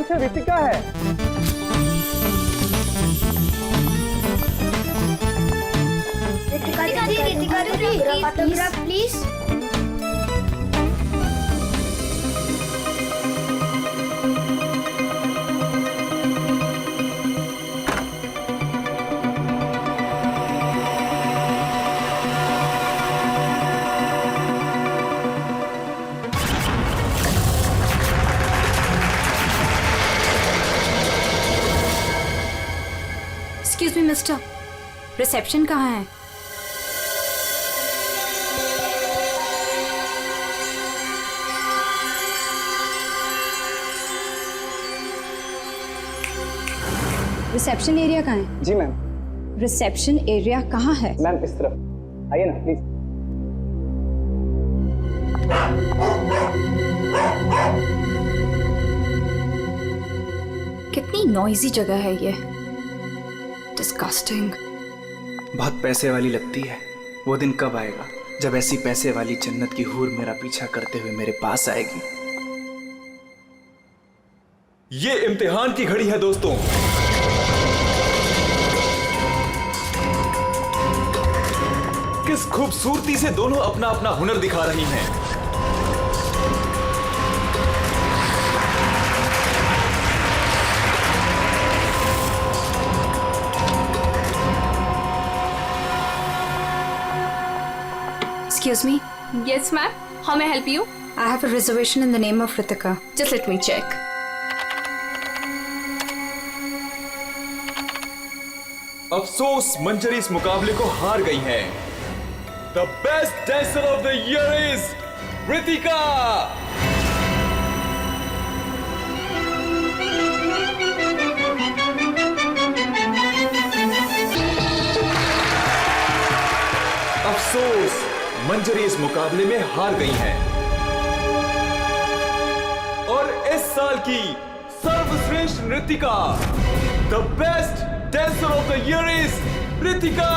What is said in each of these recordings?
से रितिका है। रितिका दी, autograph please. Excuse me mister, reception कहाँ है? रिसेप्शन एरिया कहाँ है? जी मैम। रिसेप्शन एरिया कहाँ है? मैम इस तरफ आइए ना प्लीज। कितनी नॉइजी जगह है ये, डिस्गस्टिंग। बहुत पैसे वाली लगती है। वो दिन कब आएगा जब ऐसी पैसे वाली जन्नत की हूर मेरा पीछा करते हुए मेरे पास आएगी। ये इम्तिहान की घड़ी है दोस्तों। किस खूबसूरती से दोनों अपना अपना हुनर दिखा रही हैं। Excuse me. Yes, ma'am. How may I help you? I have a reservation in the name of Ritika. Just let me check. अफसोस मंजरी इस मुकाबले को हार गई है। The best dancer of the year is Ritika. अफसोस मंजरी इस मुकाबले में हार गई हैं और इस साल की सर्वश्रेष्ठ नृत्यिका the best dancer of the year is Ritika.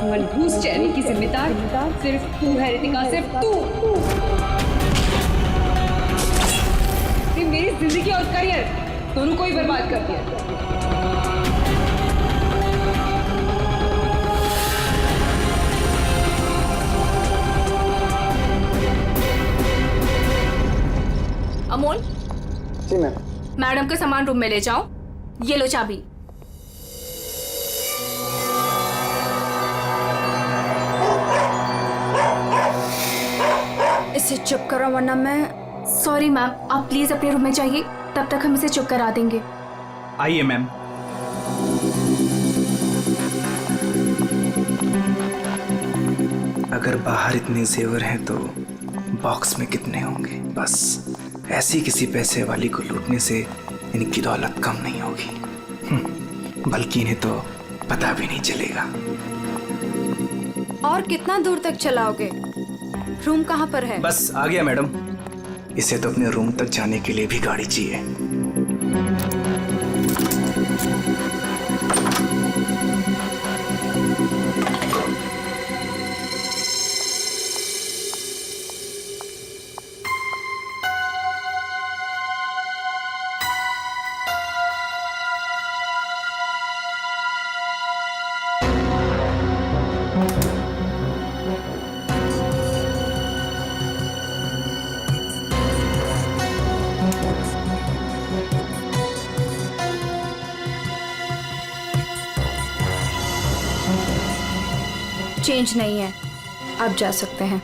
मनहूस चेहरे की जिम्मेदार सिर्फ तू है रितिका, सिर्फ तू। मेरी जिंदगी और करियर दोनों को ही बर्बाद कर दिया। अमोल। जी मैम। मैडम का सामान रूम में ले जाओ। ये लो चाबी। इसे चुप करो वरना मैं। सॉरी मैम, आप प्लीज अपने रूम में जाइए, तब तक हम इसे चुप करा देंगे। आइए मैम। अगर बाहर इतने जेवर हैं तो बॉक्स में कितने होंगे। बस ऐसी किसी पैसे वाली को लूटने से इनकी दौलत कम नहीं होगी, बल्कि इन्हें तो पता भी नहीं चलेगा। और कितना दूर तक चलाओगे? रूम कहाँ पर है? बस आ गया मैडम। इसे तो अपने रूम तक जाने के लिए भी गाड़ी चाहिए। चेंज नहीं है, आप जा सकते हैं।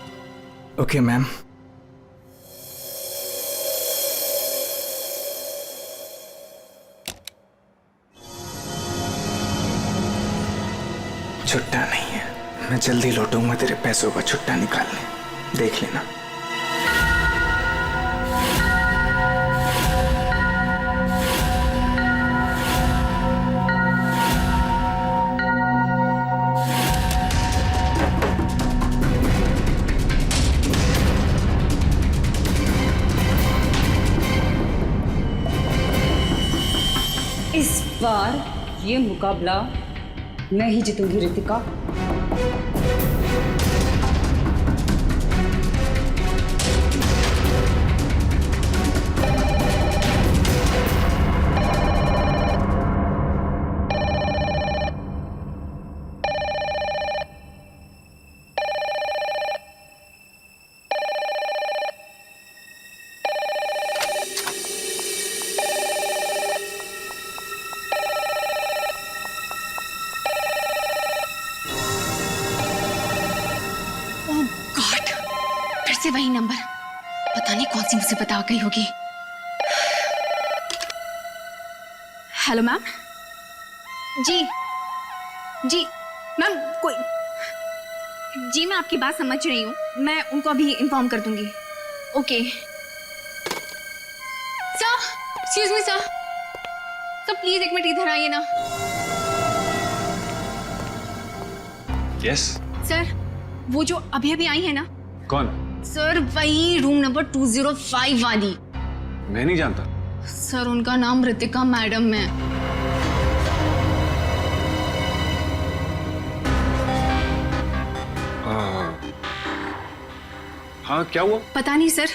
Okay ma'am. छुट्टा नहीं है, मैं जल्दी लौटूंगा तेरे पैसों का छुट्टा निकालने, देख लेना। बार ये मुकाबला मैं ही जीतूंगी रितिका। से वही नंबर, पता नहीं कौन सी मुसीबत आ गई होगी। Hello ma'am. जी जी मैम, कोई जी मैं आपकी बात समझ रही हूँ, मैं उनको अभी इन्फॉर्म कर दूंगी। Okay sir, excuse me sir, please एक मिनट इधर आइए ना। यस सर, वो जो अभी अभी आई है ना। कौन? सर वही रूम नंबर 205 वाली। मैं नहीं जानता सर, उनका नाम रितिका मैडम है। हाँ क्या हुआ? पता नहीं सर,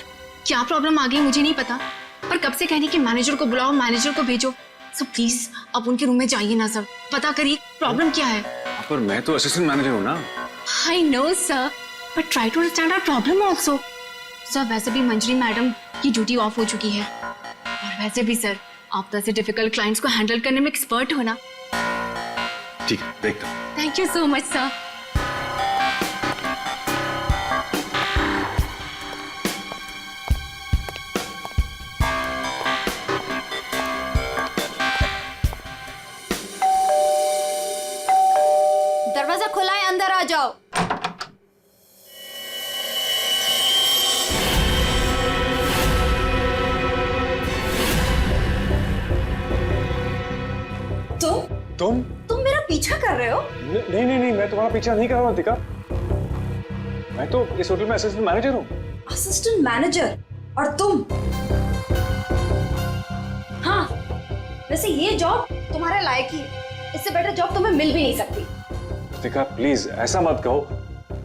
क्या प्रॉब्लम आ गई मुझे नहीं पता, पर कब से कहने कि मैनेजर को बुलाओ, मैनेजर को भेजो। सर प्लीज आप उनके रूम में जाइए ना सर, पता करिए प्रॉब्लम क्या है। पर मैं तो असिस्टेंट मैनेजर हूँ ना। I know sir, but try to understand our problem also. Sir वैसे भी मंजरी मैडम की ड्यूटी ऑफ हो चुकी है, और वैसे भी सर आप तो ऐसे डिफिकल्ट क्लाइंट्स को हैंडल करने में एक्सपर्ट हो ना। ठीक है, देखता हूँ। Thank you so much sir. दरवाजा खुला है, अंदर आ जाओ। तुम मेरा पीछा कर रहे हो? नहीं, मैं तुम्हारा पीछा नहीं कर रहा हूँ रितिका। मैं तो इस होटल में असिस्टेंट मैनेजर हूँ। Assistant manager? और तुम? हाँ, वैसे ये जॉब तुम्हारे लायक ही है, इससे बेटर जॉब तुम्हें मिल भी नहीं सकती। रितिका प्लीज ऐसा मत कहो,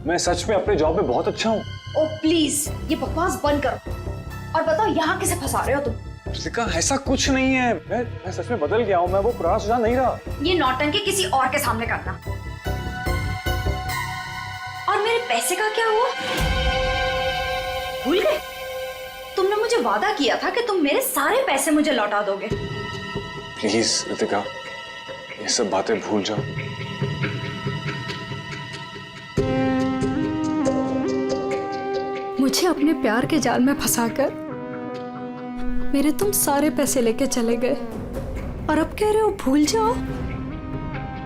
मैं सच में अपने जॉब में बहुत अच्छा हूँ। ओ प्लीज ये बकवास बंद करो और बताओ यहाँ किसे फंसा रहे हो तुम? रितिका ऐसा कुछ नहीं है, मैं सच में बदल गया हूँ, मैं वो पुराना सुजान नहीं रहा। ये नौटंकी किसी और के सामने करना। और मेरे पैसे का क्या हुआ? भूल गए? तुमने मुझे वादा किया था कि तुम मेरे सारे पैसे मुझे लौटा दोगे। प्लीज रितिका ये सब बातें भूल जाओ। मुझे अपने प्यार के जाल में फंसाकर मेरे तुम सारे पैसे लेके चले गए, और अब कह रहे हो भूल जाओ।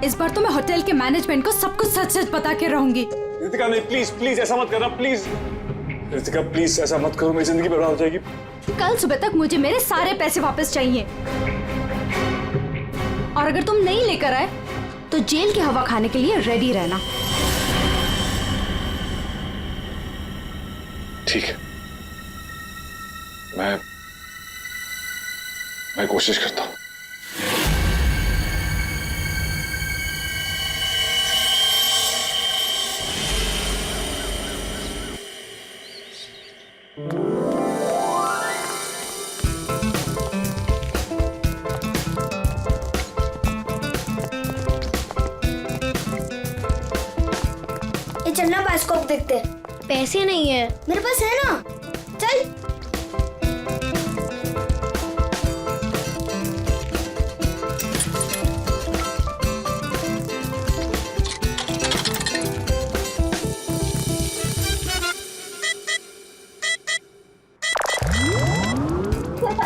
इस बार तो मैं होटल के मैनेजमेंट को सब कुछ सच सच बता के रहूंगी। रितिका नहीं, प्लीज ऐसा मत करना, प्लीज रितिका प्लीज ऐसा मत करो, मेरी जिंदगी बर्बाद हो जाएगी। कल सुबह तक मुझे मेरे सारे पैसे वापस चाहिए, और अगर तुम नहीं लेकर आए तो जेल की हवा खाने के लिए रेडी रहना। ठीक है, मैं कोशिश करता हूँ। ये चलना बायोस्कोप देखते। पैसे नहीं है मेरे पास, है ना? चल।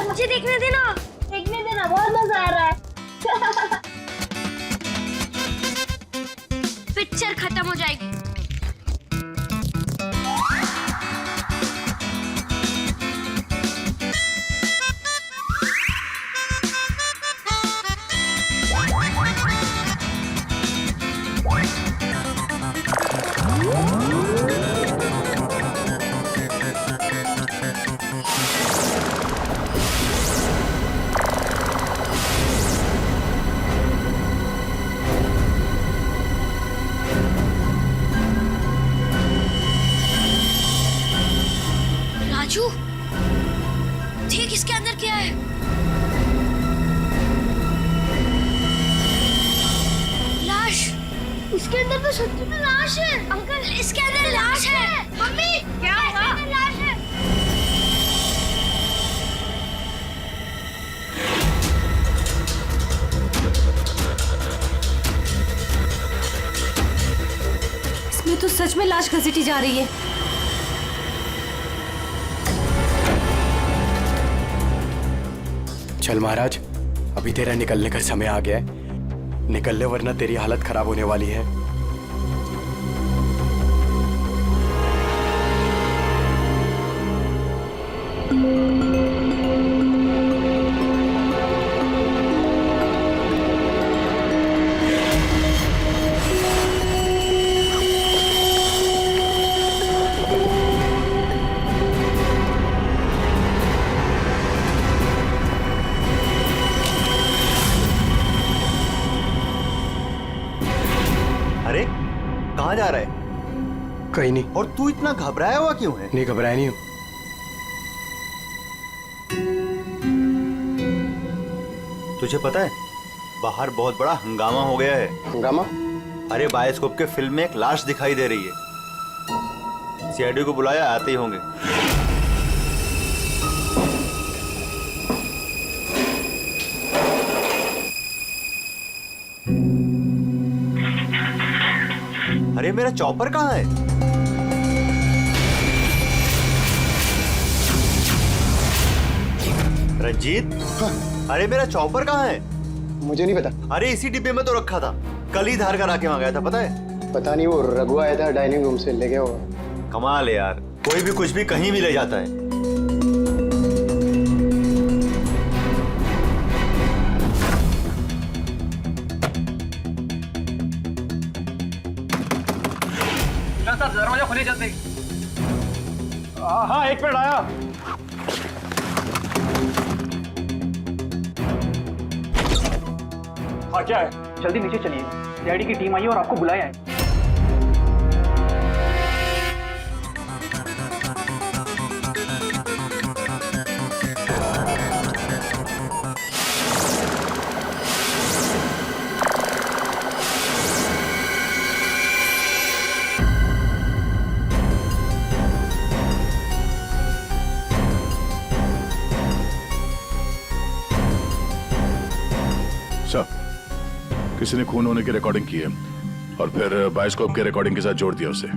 मुझे देखने देना, बहुत मजा आ रहा है। पिक्चर खत्म हो जाएगी। इसके अंदर तो सच्ची में लाश है। अंकल इसके अंदर लाश है। मम्मी क्या हुआ? लाश है। इसमें तो सच में लाश घसीटी जा रही है। चल महाराज, अभी तेरा निकलने का समय आ गया है। निकल ले वरना तेरी हालत खराब होने वाली है। अरे कहाँ जा रहा है? कहीं नहीं। और तू इतना घबराया हुआ क्यों है? नहीं, घबराया नहीं हूँ। तुझे पता है बाहर बहुत बड़ा हंगामा हो गया है। हंगामा? अरे बायोस्कोप के फिल्म में एक लाश दिखाई दे रही है। सीआईडी को बुलाया, आते ही होंगे। अरे मेरा चॉपर कहाँ है? रंजीत, अरे मेरा चॉपर कहाँ है? मुझे नहीं पता। अरे इसी डिब्बे में तो रखा था, कल ही धार करा के वहां गया था, पता है? पता नहीं, वो रघु आया था डाइनिंग रूम से, ले गया होगा। कमाल है यार, कोई भी कुछ भी कहीं भी ले जाता है। दरवाजा खोलिए जल्दी। हाँ, एक मिनट आया। हाँ क्या है? जल्दी नीचे चलिए, सीआईडी की टीम आई है और आपको बुलाया है। किसी ने खून होने की रिकॉर्डिंग की है और फिर बायोस्कोप के रिकॉर्डिंग के साथ जोड़ दिया उसे।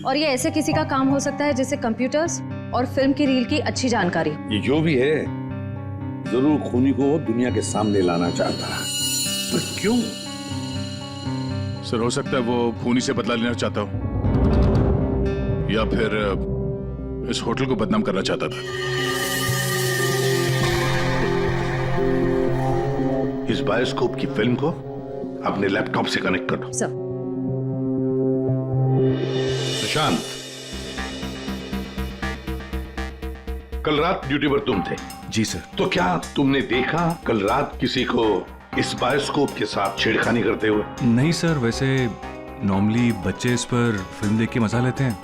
और ये ऐसे किसी का काम हो सकता है जिसे कंप्यूटर्स और फिल्म की रील की अच्छी जानकारी। ये जो भी है जरूर खूनी को दुनिया के सामने लाना चाहता है। पर क्यों? सर, हो सकता है वो खूनी से बदला लेना चाहता हो या फिर इस होटल को बदनाम करना चाहता था। इस बायोस्कोप की फिल्म को अपने लैपटॉप से कनेक्ट करो। सर। सुशांत, कल रात ड्यूटी पर तुम थे? जी सर। तो क्या तुमने देखा कल रात किसी को इस बायोस्कोप के साथ छेड़खानी करते हुए? नहीं सर, वैसे नॉर्मली बच्चे इस पर फिल्म देख के मजा लेते हैं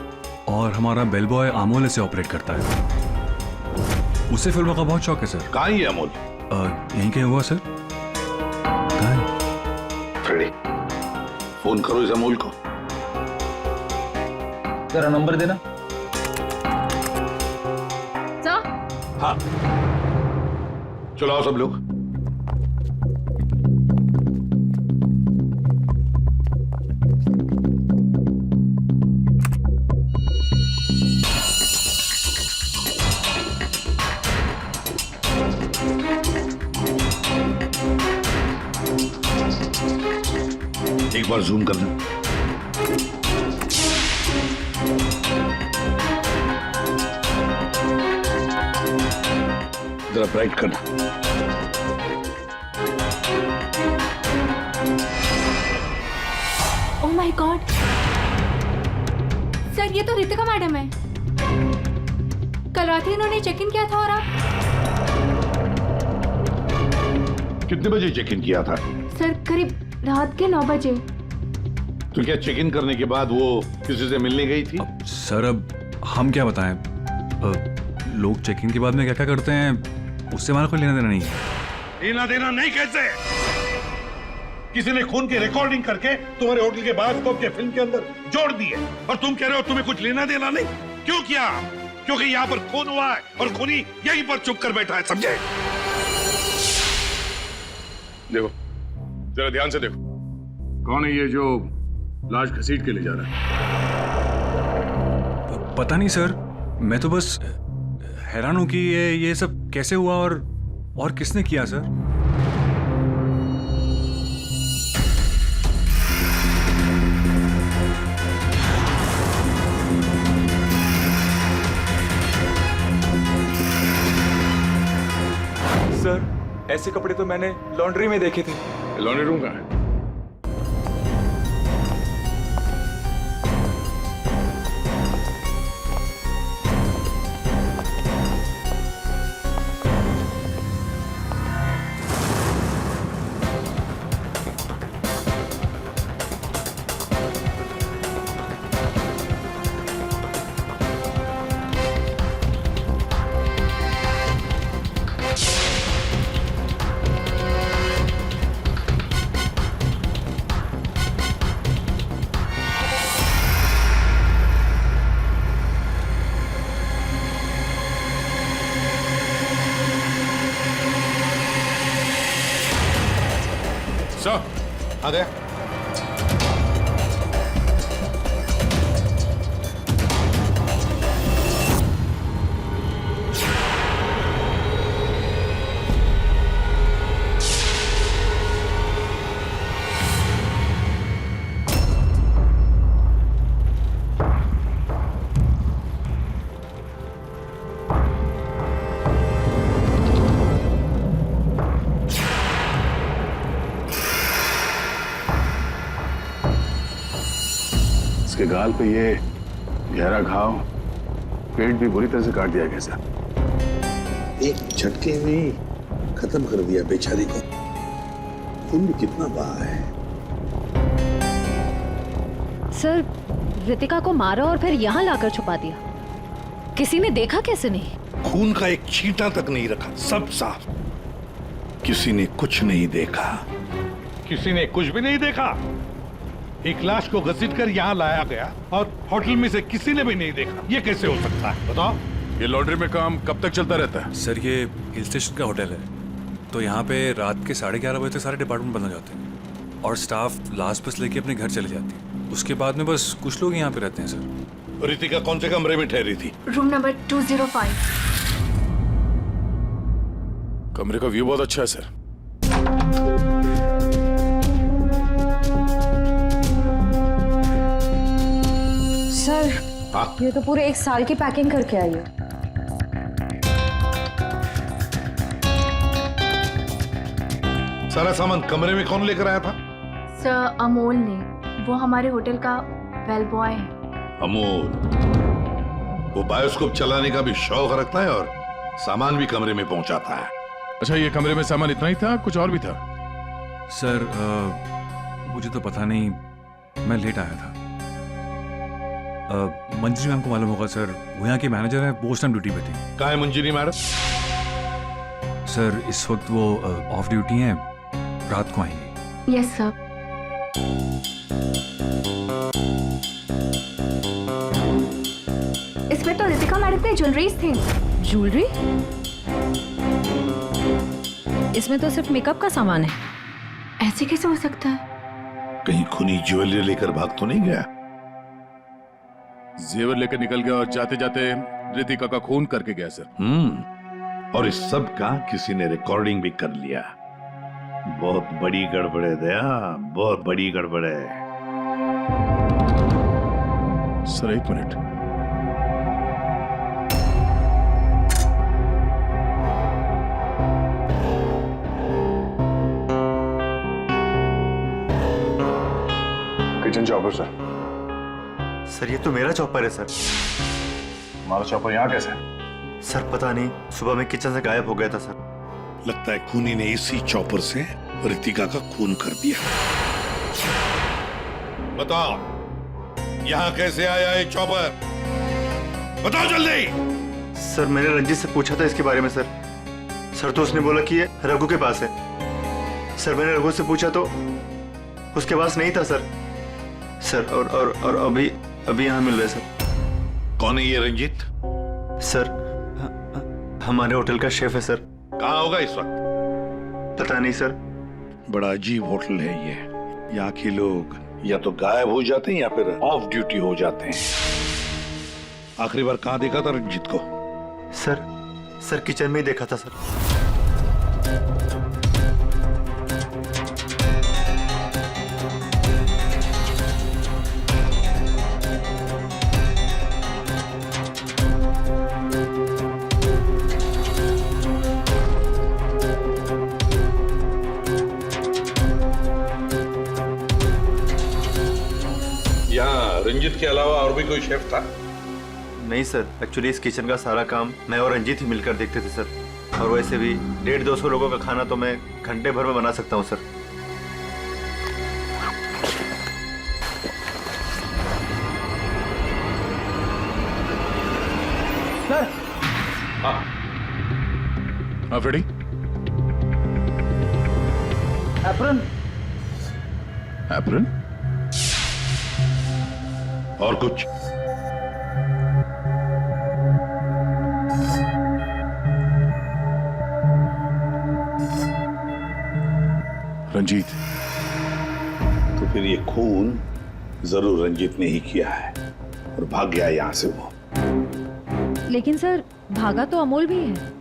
और हमारा बेल बॉय अमोल इसे ऑपरेट करता है। उसे फिल्मों का बहुत शौक है सर। कहाँ है अमोल? यहीं कहीं हुआ सर। फ्रेडी, फोन करो इस अमोल को। जरा नंबर देना। सर? हाँ, चलो आओ सब लोग। एक बार जूम कर दें। जरा ब्राइट करना। ओह माय गॉड सर, ये तो रितिका मैडम है। कल रात ही इन्होंने चेक इन किया था। और आप? कितने बजे चेक इन किया था? सर करीब रात के 9 बजे। तो क्या चेक इन करने के बाद वो किसी से मिलने गई थी? सर अब हम क्या बताएं, लोग चेक इन के बाद में क्या क्या करते हैं उससे हमारा कोई लेना देना नहीं है। लेना देना नहीं कैसे? किसी ने खून की रिकॉर्डिंग करके तुम्हारे होटल के बायोस्कोप के फिल्म के अंदर जोड़ दी है, और तुम कह रहे हो तुम्हें कुछ लेना देना नहीं। क्यों किया? क्योंकि यहाँ पर खून हुआ है और खूनी यहीं पर चुप कर बैठा है, समझे? देखो, जरा ध्यान से देखो, कौन है ये जो लाश घसीट के ले जा रहा है? पता नहीं सर, मैं तो बस हैरान हूं कि ये सब कैसे हुआ और किसने किया सर। सर, ऐसे कपड़े तो मैंने लॉन्ड्री में देखे थे। लॉन्ड्री रूम कहाँ है? आ गया। इसके गाल पे ये गहरा घाव, पेट भी बुरी तरह से काट दिया गया सर। एक झटके में खत्म कर दिया बेचारी को। खून भी कितना बहा है। सर, रितिका को मारा और फिर यहाँ लाकर छुपा दिया। किसी ने देखा कैसे नहीं? खून का एक छींटा तक नहीं रखा, सब साफ। किसी ने कुछ नहीं देखा। किसी ने कुछ भी नहीं देखा। एक लाश को घसीट कर यहाँ लाया गया और होटल में से किसी ने भी नहीं देखा। ये कैसे हो सकता है बताओ? ये लॉन्ड्री में काम कब तक चलता रहता है? सर, ये हिल स्टेशन का होटल है, तो यहाँ पे रात के 11:30 बजे तक सारे डिपार्टमेंट बंद हो जाते हैं और स्टाफ लास्ट बस लेके अपने घर चले जाती है। उसके बाद में बस कुछ लोग यहाँ पे रहते हैं सर। रितिका कौन से कमरे में ठहरी थी? Room number 205। कमरे का व्यू बहुत अच्छा है सर। सर, ये तो पूरे 1 साल की पैकिंग करके आई है। सारा सामान कमरे में कौन लेकर आया था? सर, अमोल ने। वो हमारे होटल का बेल बॉय है। अमोल, वो बायोस्कोप चलाने का भी शौक रखता है और सामान भी कमरे में पहुंचाता है। अच्छा, ये कमरे में सामान इतना ही था, कुछ और भी था? सर, मुझे तो पता नहीं, मैं लेट आया था। मंजरी मैम को मालूम होगा सर, वो यहाँ की मैनेजर है, पोस्ट टाइम ड्यूटी पे थी। कहाँ है मंजरी मैडम? सर, इस वक्त वो ऑफ ड्यूटी हैं, रात को आएंगी। Yes sir. इसमें तो रितिका मैडम की ज्वेलरीज थी। ज्वेलरी? इसमें तो सिर्फ मेकअप का सामान है। ऐसे कैसे हो सकता है? कहीं खूनी ज्वेलरी लेकर भाग तो नहीं गया? जेवर लेकर निकल गया और जाते जाते रितिका का खून करके गया सर। और इस सब का किसी ने रिकॉर्डिंग भी कर लिया। बहुत बड़ी गड़बड़ है दया, बहुत बड़ी गड़बड़ है। Sir, 1 minute. Kitchen chopper sir. Sir, ये तो मेरा चॉपर है सर। हमारा चॉपर यहाँ कैसे? सर, पता नहीं, सुबह में किचन से गायब हो गया था सर। लगता है खूनी ने इसी चॉपर से रितिका का खून कर दिया। बताओ, यहाँ कैसे आया ये चॉपर? बताओ जल्दी। सर, मैंने रंजीत से पूछा था इसके बारे में सर। सर, तो उसने बोला कि ये रघु के पास है। सर, मैंने रघु से पूछा तो उसके पास नहीं था सर। सर और अभी यहाँ मिल रहे सर। कौन है ये रंजीत? सर हमारे होटल का शेफ है सर। कहाँ होगा इस वक्त? पता नहीं सर। बड़ा अजीब होटल है ये। यहाँ के लोग या तो गायब हो जाते हैं या फिर ऑफ ड्यूटी हो जाते हैं। आखिरी बार कहाँ देखा था रंजीत को? सर किचन में ही देखा था सर। यहाँ रंजीत के अलावा और भी कोई शेफ था? नहीं सर, एक्चुअली इस किचन का सारा काम मैं और रंजीत ही मिलकर देखते थे सर। और वैसे भी 150-200 लोगों का खाना तो मैं घंटे भर में बना सकता हूँ सर। हाँ फ्रेडी। एप्रन। एप्रन? और कुछ? रंजीत। तो फिर ये खून जरूर रंजीत ने ही किया है और भाग गया यहां से वो। लेकिन सर भागा तो अमोल भी है।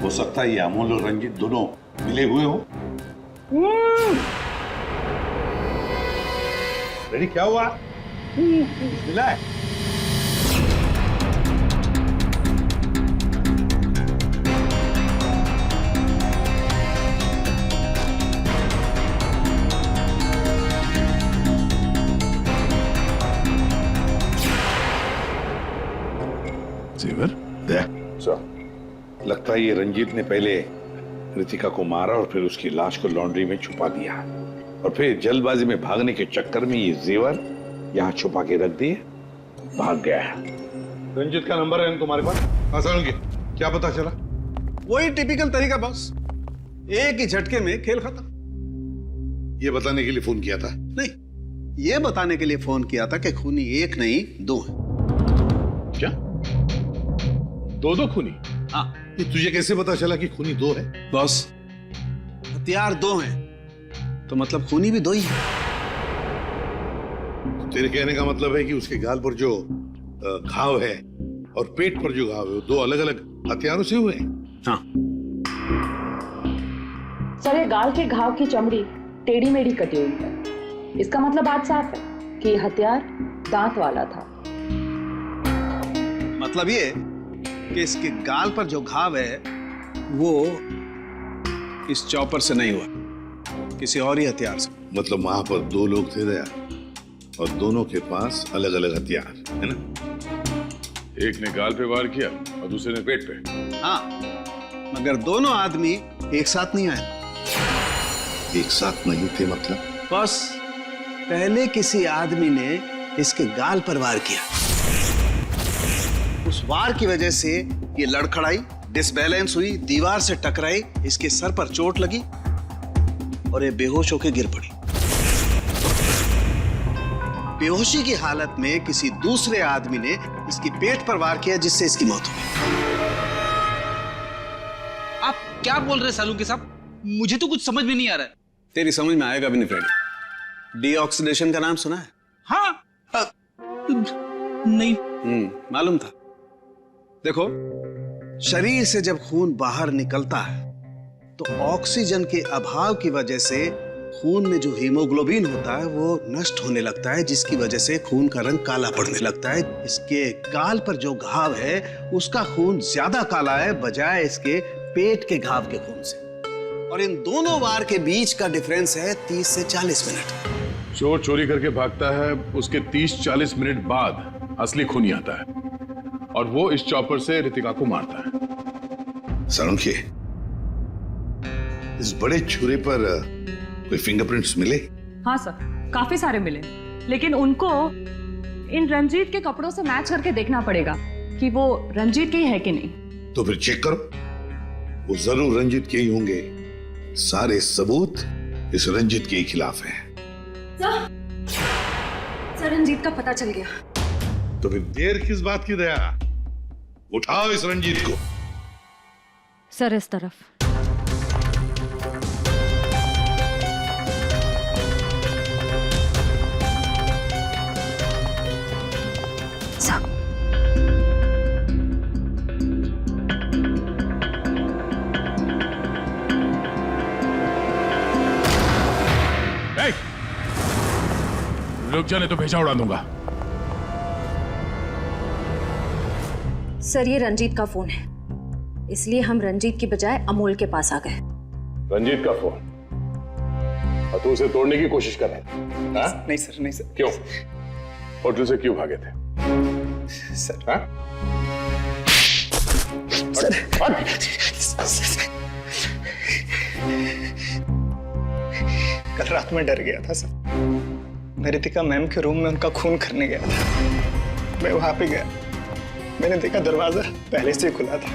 हो सकता है ये अमोल और रंजीत दोनों मिले हुए हो। रेडी? क्या हुआ? मिला है? जेवर? लगता है ये रंजीत ने पहले रितिका को मारा और फिर उसकी लाश को लॉन्ड्री में छुपा दिया और फिर जल्दबाजी में भागने के चक्कर में ये जेवर यहाँ छुपा के रख दिए, भाग गया है। रंजीत का नंबर है तुम्हारे पास? आसान के क्या पता चला? वही टिपिकल तरीका बॉस, एक ही झटके में खेल खत्म। ये बताने के लिए फोन किया था? नहीं, ये बताने के लिए फोन किया था कि खूनी एक नहीं दो है। क्या? दो खूनी? हाँ। ये तुझे कैसे पता चला कि खूनी दो है? बॉस, हथियार दो हैं तो मतलब खूनी भी दो ही है। तेरे कहने का मतलब है कि उसके गाल पर जो घाव है और पेट पर जो घाव है वो दो अलग अलग हथियारों से हुए हैं? हाँ। सर, ये गाल के घाव की चमड़ी टेढ़ी मेढ़ी कटी हुई है। इसका मतलब बात साफ है कि हथियार दांत वाला था। मतलब ये कि इसके गाल पर जो घाव है वो इस चॉपर से नहीं हुआ, किसी और ही हथियार से। मतलब वहां पर दो लोग थे दया और दोनों के पास अलग अलग हथियार है ना? एक ने गाल पे वार किया और दूसरे ने पेट पे। हाँ, मगर दोनों आदमी एक साथ नहीं आए। एक साथ नहीं थे मतलब? बस पहले किसी आदमी ने इसके गाल पर वार किया, उस वार की वजह से ये लड़खड़ाई, डिसबैलेंस हुई, दीवार से टकराई, इसके सर पर चोट लगी और ये बेहोश होकर गिर पड़ी। बेहोशी की हालत में किसी दूसरे आदमी ने इसकी पेट पर वार किया जिससे इसकी मौत हो गई। आप क्या बोल रहे हैं सालुंके साहब? मुझे तो कुछ समझ में नहीं आ रहा है। तेरी समझ में आएगा भी नहीं फ्रेंड। डीऑक्सीडेशन का नाम सुना है? हाँ। नहीं। मालूम था। देखो, शरीर से जब खून बाहर निकलता है तो ऑक्सीजन के अभाव की वजह से खून में जो हीमोग्लोबिन होता है वो नष्ट होने लगता है, जिसकी वजह से खून का रंग काला पड़ने लगता है। इसके गाल पर जो घाव है उसका खून ज्यादा काला है बजाय इसके पेट के घाव के खून से, और इन दोनों वार के बीच का डिफरेंस है 30 से 40 मिनट। चोर चोरी करके भागता है, उसके 30-40 मिनट बाद असली खूनी आता है और वो इस चॉपर से रितिका को मारता है। सालुंके, इस बड़े छुरे पर कोई फिंगरप्रिंट्स मिले? हाँ सर, काफी सारे मिले, लेकिन उनको इन रंजीत के कपड़ों से मैच करके देखना पड़ेगा कि वो रंजीत के ही है कि नहीं। तो फिर चेक करो, वो जरूर रंजीत के ही होंगे। सारे सबूत इस रंजीत के ही खिलाफ हैं। सर रंजीत का पता चल गया। तो फिर देर किस बात की दया? उठाओ इस रंजीत को। सर इस तरफ। रुक जाने तो भेजा उड़ा दूंगा। सर ये रंजीत का फोन है, इसलिए हम रंजीत की बजाय अमोल के पास आ गए। रंजीत का फोन? और तू उसे तोड़ने की कोशिश कर रहा था? नहीं सर, नहीं सर। क्यों? होटल से क्यों भागे थे? सर हाँ? कल रात में डर गया था सर। मैं रितिका मैम के रूम में उनका खून करने गया था। मैं वहां पे गया, मैंने देखा दरवाजा पहले से खुला था।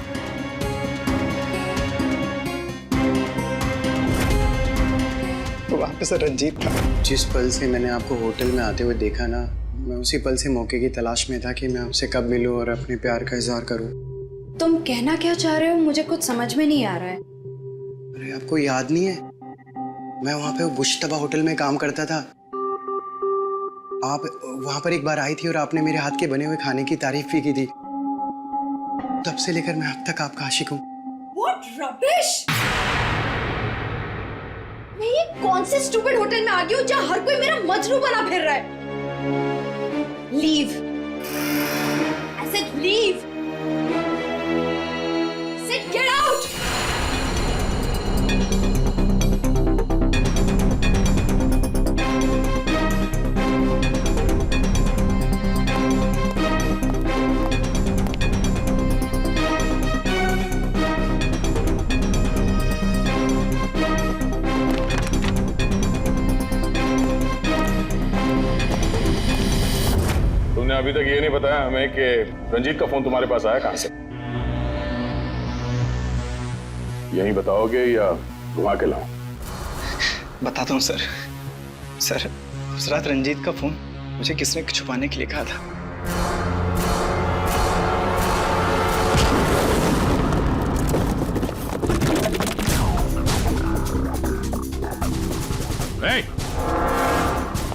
तो वहां पे सर रंजीत था। जिस पल से मैंने आपको होटल में आते हुए देखा ना, मैं उसी पल से मौके की तलाश में था कि मैं आपसे कब मिलूं और अपने प्यार का इजहार करूं। तुम कहना क्या चाह रहे हो? मुझे कुछ समझ में नहीं आ रहा है। अरे आपको याद नहीं है, मैं वहां पे बुशतबा होटल में काम करता था। आप वहां पर एक बार आई थी और आपने मेरे हाथ के बने हुए खाने की तारीफ भी की थी। तब से लेकर मैं अब तक आपका आशिक हूँ। What rubbish! मैं ये कौन से स्टूपिड होटल में आ गई हूँ जहाँ हर कोई मेरा मजनू बना फिर रहा है? Leave! I said leave! I said get out! तुमने अभी तक ये नहीं बताया हमें कि रंजीत का फोन तुम्हारे पास आया कहां से? यही बताओगे या घुमा के लाऊं? बताता हूँ सर। सर उस रात रंजीत का फोन मुझे किसने छुपाने के लिए कहा था।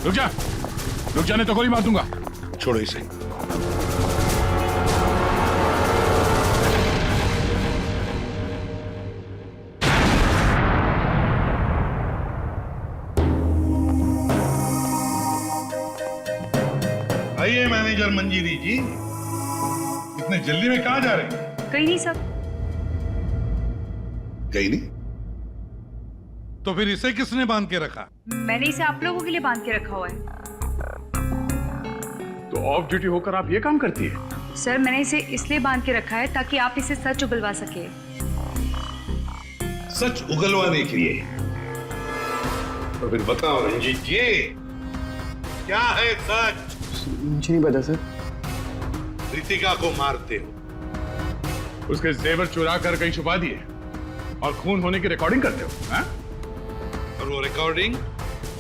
रुक जा, रुक जाने तो गोली मार दूंगा। छोड़ो इसे। आइए मैनेजर मंजीरी जी, इतने जल्दी में कहाँ जा रहे हैं? कहीं नहीं सर। कहीं नहीं? तो फिर इसे किसने बांध के रखा? मैंने इसे आप लोगों के लिए बांध के रखा हुआ है। तो ऑफ ड्यूटी होकर आप ये काम करती है? सर मैंने इसे इसलिए बांध के रखा है ताकि आप इसे सच उगलवा सके। सच उगलवाने के लिए? तो फिर बताओ रंजीत जी, क्या है सच? मुझे नहीं पता सर। रितिका को मारते हो, उसके जेवर चुरा कर कहीं छुपा दिए और खून होने की रिकॉर्डिंग करते हो, हाँ? और वो रिकॉर्डिंग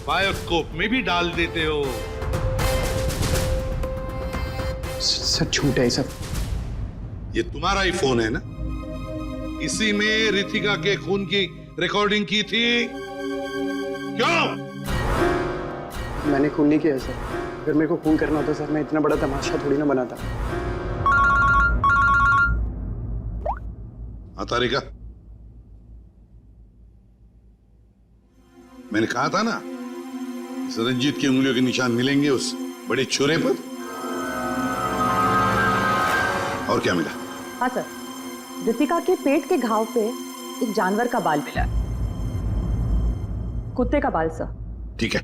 बायोस्कोप में भी डाल देते हो। सर झूठ है सब। ये तुम्हारा ही फोन है ना? इसी में रितिका के खून की रिकॉर्डिंग की थी। क्यों? मैंने खून नहीं किया सर। अगर मेरे को खून करना होता सर, मैं इतना बड़ा तमाशा थोड़ी ना बनाता। हाँ तारिका, मैंने कहा था ना, इस रंजीत की उंगलियों के निशान मिलेंगे उस बड़े छुरे पर। और क्या मिला? हाँ सर, रितिका के पेट के घाव पे एक जानवर का बाल मिला, कुत्ते का बाल सर। ठीक है।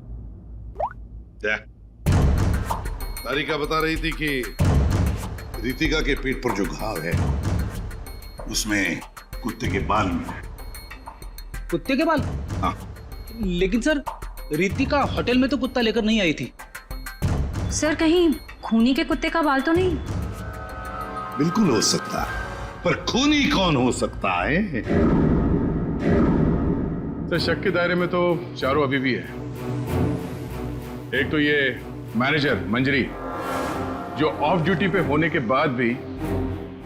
तारिका बता रही थी कि रितिका के पेट पर जो घाव है उसमें कुत्ते के बाल मिले। कुत्ते के बाल? हाँ। लेकिन सर रितिका होटल में तो कुत्ता लेकर नहीं आई थी। सर कहीं खूनी के कुत्ते का बाल तो नहीं? बिल्कुल हो सकता है, पर खूनी कौन हो सकता है? तो शक के दायरे में तो चारों अभी भी है। एक तो ये मैनेजर मंजरी जो ऑफ ड्यूटी पे होने के बाद भी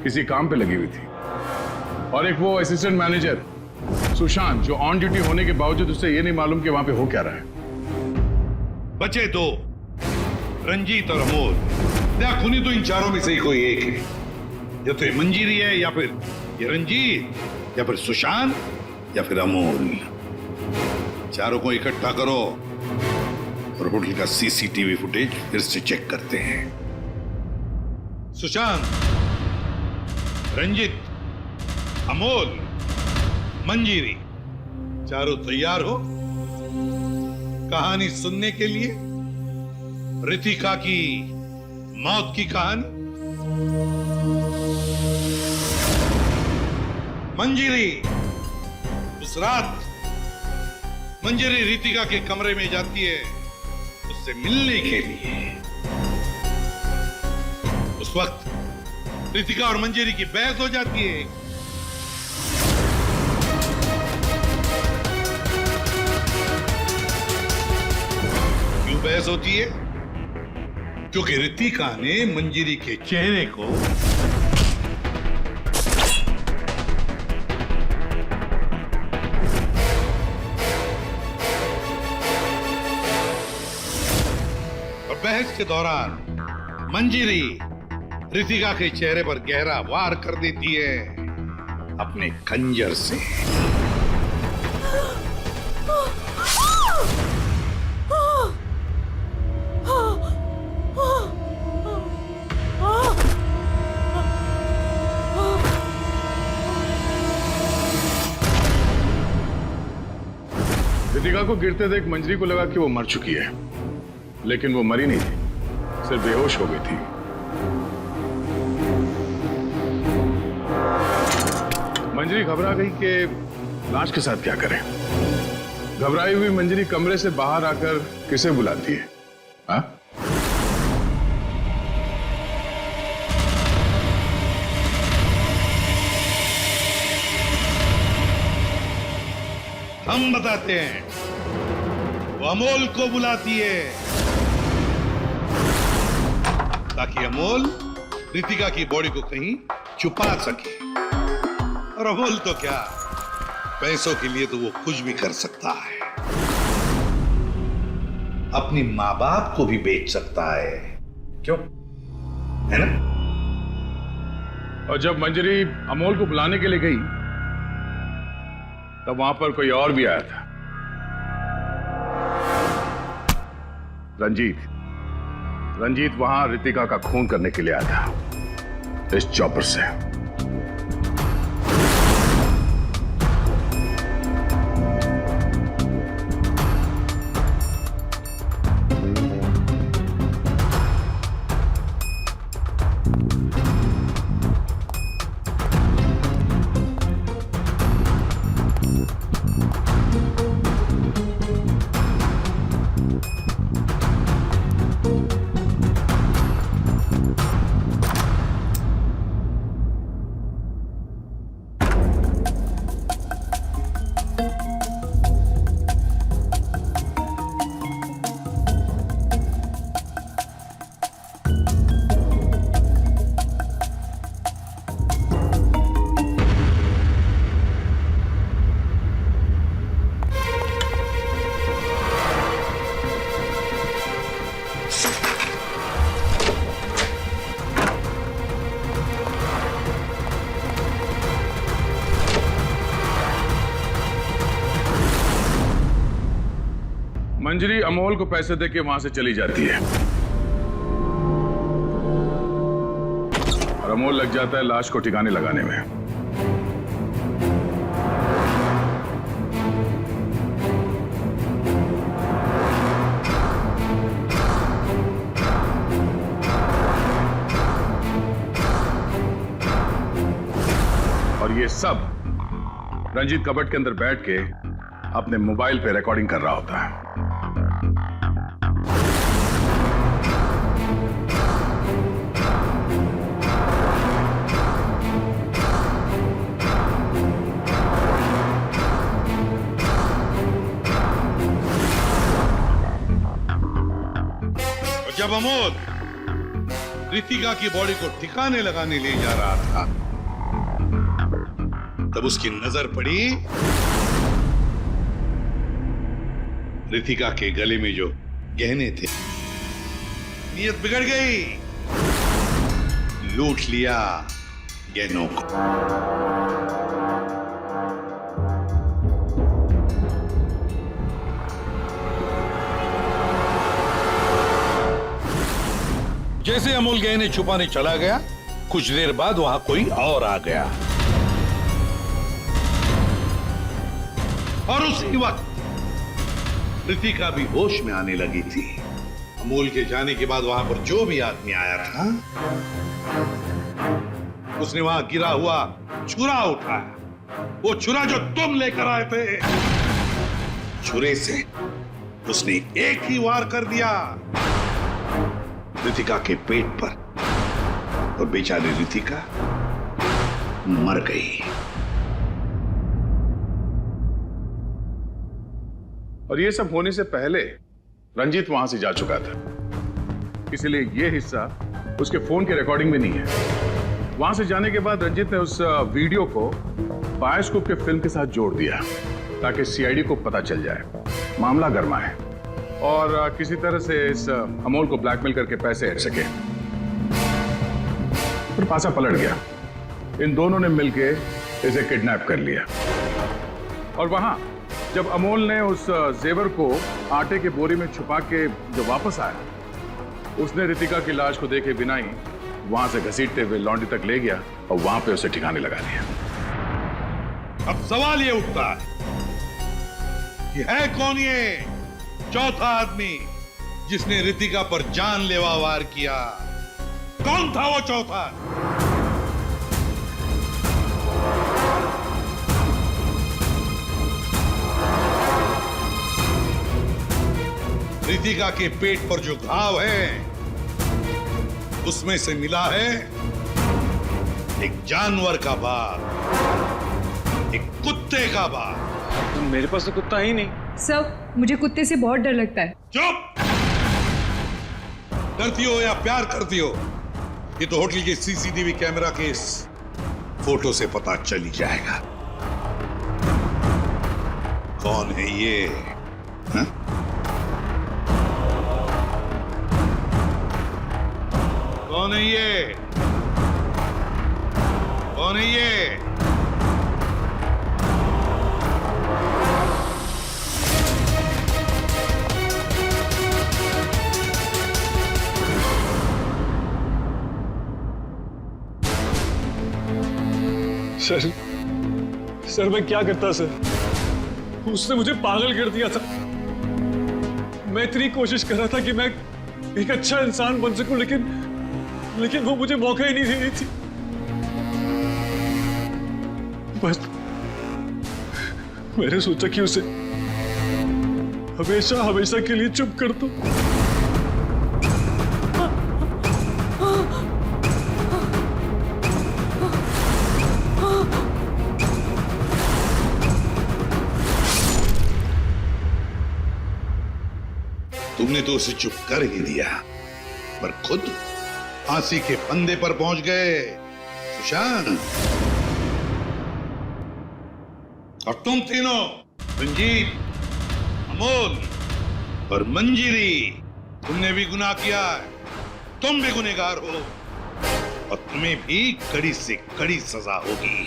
किसी काम पे लगी हुई थी, और एक वो असिस्टेंट मैनेजर सुशांत जो ऑन ड्यूटी होने के बावजूद उसे ये नहीं मालूम कि वहां पे हो क्या रहा है। बचे दो, रंजीत और अमोल। क्या खूनी तो इन चारों में से ही कोई एक है, या तो ये मंजीरी है, या फिर ये रंजीत, या फिर सुशांत, या फिर अमोल। चारों को इकट्ठा करो और होटल का सीसीटीवी फुटेज फिर से चेक करते हैं। सुशांत, रंजीत, अमोल, मंजीरी, चारों तैयार हो कहानी सुनने के लिए? रितिका की मौत की कहानी। मंजीरी, उस रात मंजीरी रितिका के कमरे में जाती है उससे मिलने के लिए। उस वक्त रितिका और मंजीरी की बहस हो जाती है। क्यों बहस होती है? क्योंकि रितिका ने मंजीरी के चेहरे को बहस के दौरान मंजीरी रितिका के चेहरे पर गहरा वार कर देती है अपने खंजर से। रितिका को गिरते देख मंजरी को लगा कि वो मर चुकी है, लेकिन वो मरी नहीं थी, सिर्फ बेहोश हो गई थी। मंजरी घबरा गई कि लाश के साथ क्या करें। घबराई हुई मंजरी कमरे से बाहर आकर किसे बुलाती है? हाँ? हम बताते हैं। वो अमोल को बुलाती है ताकि अमोल रितिका की बॉडी को कहीं छुपा सके। और अमोल तो क्या, पैसों के लिए तो वो कुछ भी कर सकता है। अपनी मां बाप को भी बेच सकता है, क्यों? है ना? और जब मंजरी अमोल को बुलाने के लिए गई तब वहां पर कोई और भी आया था। रंजीत वहां रितिका का खून करने के लिए आया था इस चॉपर से। मंजरी अमोल को पैसे देके वहां से चली जाती है और अमोल लग जाता है लाश को ठिकाने लगाने में। और ये सब रंजीत कबट के अंदर बैठ के अपने मोबाइल पे रिकॉर्डिंग कर रहा होता है। और जब अमोल रितिका की बॉडी को ठिकाने लगाने ले जा रहा था, तब उसकी नजर पड़ी रितिका के गले में जो गहने थे। नीयत बिगड़ गई, लूट लिया गहनों को। जैसे अमोल गहने छुपाने चला गया, कुछ देर बाद वहां कोई और आ गया और उसी वक्त रितिका भी होश में आने लगी थी। अमोल के जाने के बाद वहां पर जो भी आदमी आया था, उसने वहां गिरा हुआ छुरा उठाया। वो छुरा जो तुम लेकर आए थे, छुरे से उसने एक ही वार कर दिया रितिका के पेट पर, और बेचारी रितिका मर गई। और ये सब होने से पहले रंजीत वहां से जा चुका था, इसलिए ये हिस्सा उसके फोन के रिकॉर्डिंग में नहीं है। वहां से जाने के बाद रंजीत ने उस वीडियो को बायोस्कोप के फिल्म के साथ जोड़ दिया ताकि सीआईडी को पता चल जाए, मामला गर्मा है और किसी तरह से इस अमोल को ब्लैकमेल करके पैसे हट सके। फिर पासा पलट गया, इन दोनों ने मिलके इसे किडनैप कर लिया। और वहां जब अमोल ने उस जेवर को आटे के बोरी में छुपा के जो वापस आया, उसने रितिका की लाश को देखे बिना ही वहां से घसीटते हुए लॉन्ड्री तक ले गया और वहां पे उसे ठिकाने लगा दिया। अब सवाल ये उठता है कि है कौन ये चौथा आदमी जिसने रितिका पर जानलेवा वार किया? कौन था वो चौथा? रितिका के पेट पर जो घाव है, उसमें से मिला है एक जानवर का बाल, एक कुत्ते का बाल। मेरे पास तो कुत्ता ही नहीं। सर, मुझे कुत्ते से बहुत डर लगता है। चुप! डरती हो या प्यार करती हो, ये तो होटल के सीसीटीवी कैमरा के इस फोटो से पता चल ही जाएगा। कौन है ये? हा? कौन है ये? कौन है ये? सर मैं क्या करता सर? उसने मुझे पागल कर दिया था। मैं इतनी कोशिश कर रहा था कि मैं एक अच्छा इंसान बन सकूं, लेकिन वो मुझे मौका ही नहीं दे रही थी। बस मैंने सोचा कि उसे हमेशा हमेशा के लिए चुप कर दो। तुमने तो उसे चुप कर ही दिया, पर खुद फांसी के फंदे पर पहुंच गए सुशांत। और तुम तीनों, रंजीत, अमोल और मंजिरी, तुमने भी गुनाह किया है। तुम भी गुनहगार हो और तुम्हें भी कड़ी से कड़ी सजा होगी।